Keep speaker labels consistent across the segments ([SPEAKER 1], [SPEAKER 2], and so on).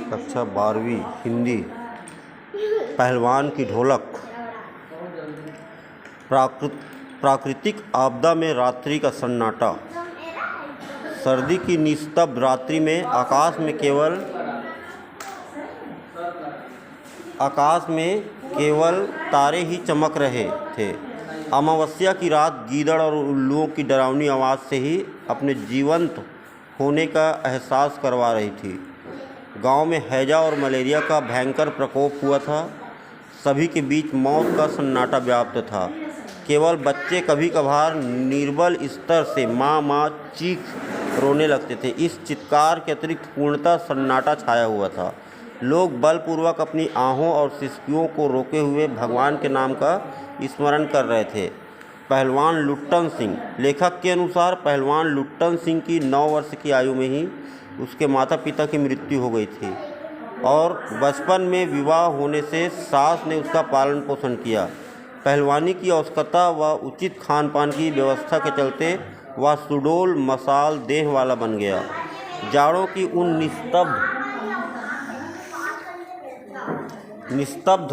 [SPEAKER 1] कक्षा 12वीं हिंदी। पहलवान की ढोलक। प्राकृतिक आपदा में रात्रि का सन्नाटा। सर्दी की निस्तब्ध रात्रि में आकाश केवल तारे ही चमक रहे थे। अमावस्या की रात गीदड़ और उल्लुओं की डरावनी आवाज़ से ही अपने जीवंत होने का एहसास करवा रही थी। गांव में हैजा और मलेरिया का भयंकर प्रकोप हुआ था। सभी के बीच मौत का सन्नाटा व्याप्त था। केवल बच्चे कभी कभार निर्बल स्तर से माँ माँ चीख रोने लगते थे। इस चित्कार के अतिरिक्त पूर्णतः सन्नाटा छाया हुआ था। लोग बलपूर्वक अपनी आहों और सिसकियों को रोके हुए भगवान के नाम का स्मरण कर रहे थे। पहलवान लुट्टन सिंह। लेखक के अनुसार पहलवान लुट्टन सिंह की 9 वर्ष की आयु में ही उसके माता पिता की मृत्यु हो गई थी और बचपन में विवाह होने से सास ने उसका पालन पोषण किया। पहलवानी की आवश्यकता व उचित खान पान की व्यवस्था के चलते वह सुडौल मसाल देह वाला बन गया। जाड़ों की उन निस्तब्ध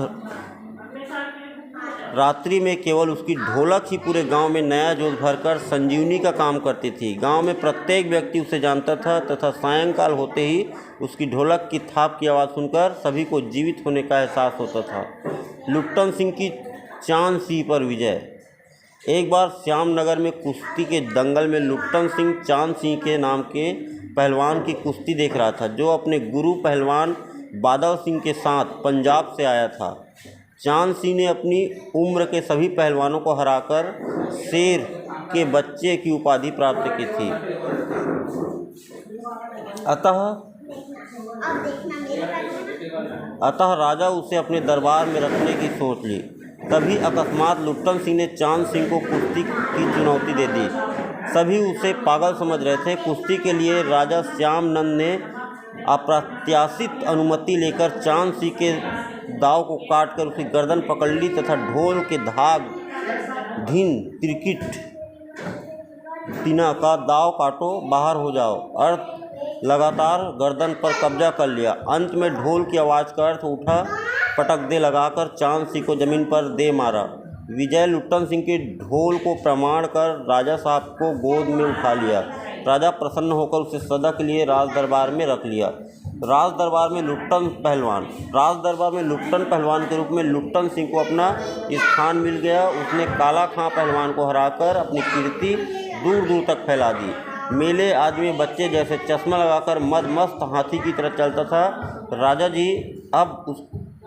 [SPEAKER 1] रात्रि में केवल उसकी ढोलक ही पूरे गांव में नया जोश भरकर संजीवनी का काम करती थी। गांव में प्रत्येक व्यक्ति उसे जानता था तथा सायंकाल होते ही उसकी ढोलक की थाप की आवाज़ सुनकर सभी को जीवित होने का एहसास होता था। लुट्टन सिंह की चांद सिंह पर विजय। एक बार श्यामनगर में कुश्ती के दंगल में लुट्टन सिंह चांद सिंह के नाम के पहलवान की कुश्ती देख रहा था, जो अपने गुरु पहलवान बादल सिंह के साथ पंजाब से आया था। चांद सिंह ने अपनी उम्र के सभी पहलवानों को हराकर शेर के बच्चे की उपाधि प्राप्त की थी। अतः राजा उसे अपने दरबार में रखने की सोच ली। तभी अकस्मात लुट्टन सिंह ने चांद सिंह को कुश्ती की चुनौती दे दी। सभी उसे पागल समझ रहे थे। कुश्ती के लिए राजा श्यामनंद ने अप्रत्याशित अनुमति लेकर चांद सिंह के दाव को काटकर उसकी गर्दन पकड़ ली तथा ढोल के धाग धीन क्रिकेट तीना का दाव काटो बाहर हो जाओ अर्थ लगातार गर्दन पर कब्जा कर लिया। अंत में ढोल की आवाज़ का अर्थ उठा पटक दे लगाकर चांद सिंह को जमीन पर दे मारा। विजय लुट्टन सिंह के ढोल को प्रमाण कर राजा साहब को गोद में उठा लिया। राजा प्रसन्न होकर उसे सदा के लिए राज दरबार में रख लिया। राज दरबार में लुट्टन पहलवान के रूप में लुट्टन सिंह को अपना स्थान मिल गया। उसने काला खां पहलवान को हराकर अपनी कीर्ति दूर दूर तक फैला दी। मेले आदि में बच्चे जैसे चश्मा लगाकर मस्त हाथी की तरह चलता था। राजा जी अब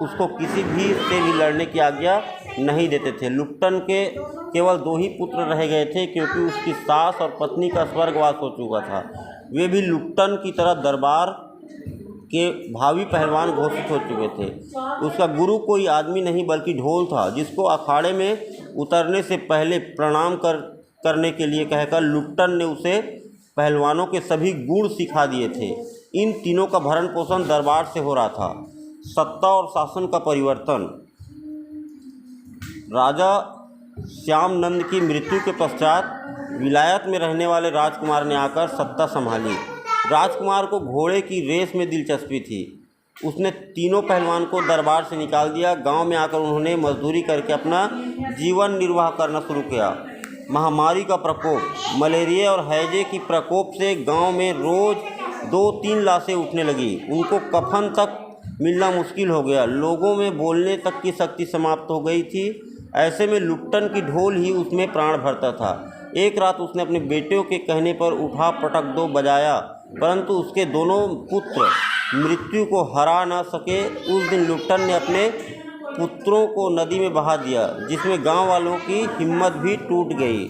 [SPEAKER 1] उसको किसी भी से भी लड़ने की आज्ञा नहीं देते थे। लुट्टन के केवल 2 ही पुत्र रह गए थे, क्योंकि उसकी सास और पत्नी का स्वर्गवास हो चुका था। वे भी लुट्टन की तरह दरबार के भावी पहलवान घोषित हो चुके थे। उसका गुरु कोई आदमी नहीं बल्कि ढोल था, जिसको अखाड़े में उतरने से पहले प्रणाम करने के लिए कहकर लुट्टन ने उसे पहलवानों के सभी गुण सिखा दिए थे। इन तीनों का भरण पोषण दरबार से हो रहा था। सत्ता और शासन का परिवर्तन। राजा श्यामनंद की मृत्यु के पश्चात विलायत में रहने वाले राजकुमार ने आकर सत्ता संभाली। राजकुमार को घोड़े की रेस में दिलचस्पी थी। उसने तीनों पहलवान को दरबार से निकाल दिया। गांव में आकर उन्होंने मजदूरी करके अपना जीवन निर्वाह करना शुरू किया। महामारी का प्रकोप। मलेरिया और हैजे की प्रकोप से गांव में रोज 2-3 लाशें उठने लगी। उनको कफन तक मिलना मुश्किल हो गया। लोगों में बोलने तक की शक्ति समाप्त हो गई थी। ऐसे में लुट्टन की ढोल ही उसमें प्राण भरता था। एक रात उसने अपने बेटों के कहने पर उठा पटक दो बजाया, परंतु उसके दोनों पुत्र मृत्यु को हरा न सके। उस दिन लुट्टन ने अपने पुत्रों को नदी में बहा दिया, जिसमें गांव वालों की हिम्मत भी टूट गई।